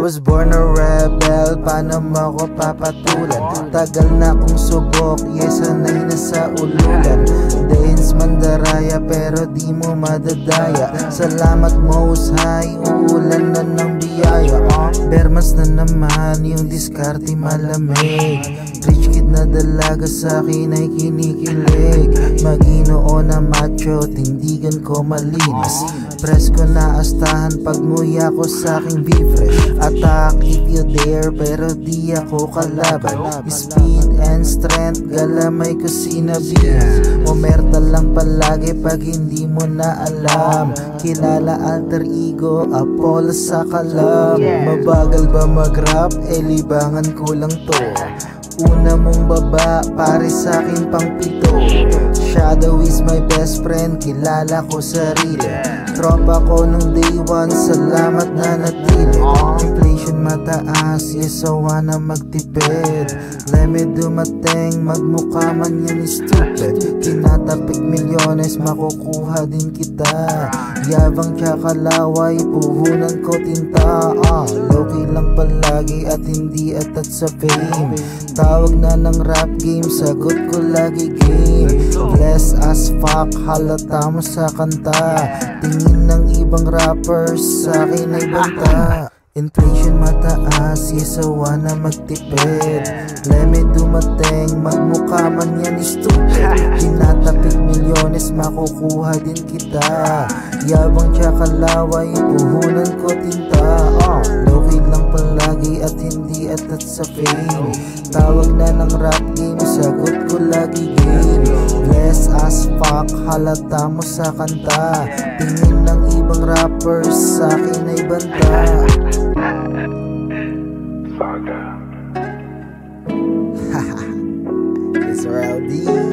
was born a rebel, paano mo ako papatulan? Tagal na kong subok, yes, sanay na sa ululan. Dance mandaraya pero di mo madadaya. Salamat most high, uulan na ng biyaya. Bermas na naman, yung diskarte malamig. Rich kid na dalaga sa'kin ay kinikilig. Maginoo na macho, tindigan ko malinis. Presko na astahan pag nguya ko sa'king be-fresh. Attack if you dare pero di ako kalaban. Speed and strength, galamay ko sinabihan. Umerta lang palagi pag hindi mo na alam. Kilala alter ego, Apollo sa kalam. Mabagal ba mag-rap? Libangan ko lang to. Una mong baba, pare sa'kin pang pito. Shadow is my best friend, kilala ko sarili. Tropa ko nung day one, salamat na natili. Inflation mataas, yes, sawa na magtipid. Leme dumating, magmukha man yan stupid. Tinatapik milyones, makukuha din kita. Yabang tsaka laway, puhunan ko tinta. Low-key lang palagi at hindi atat sa fame. Tawag na ng rap game, sagot ko lagi game. Bless as fuck, halata mo sa kanta. Tingin ng ibang rappers, sa'kin ay banta. Inflation mataas, yes, sawa na magtipid. Leme dumating, magmukha man yan stupid. Tinatapik milyones, makukuha din kita. Yabang tsaka laway, puhunan ko tinta. Low-key lang palagi at hindi atat sa fame. Tawag na ng rap game, sagot ko lagi game. Bless as fuck, halata mo sa kanta. Tingin ng ibang rappers, sa'kin ay banta. Haha, it's RLD.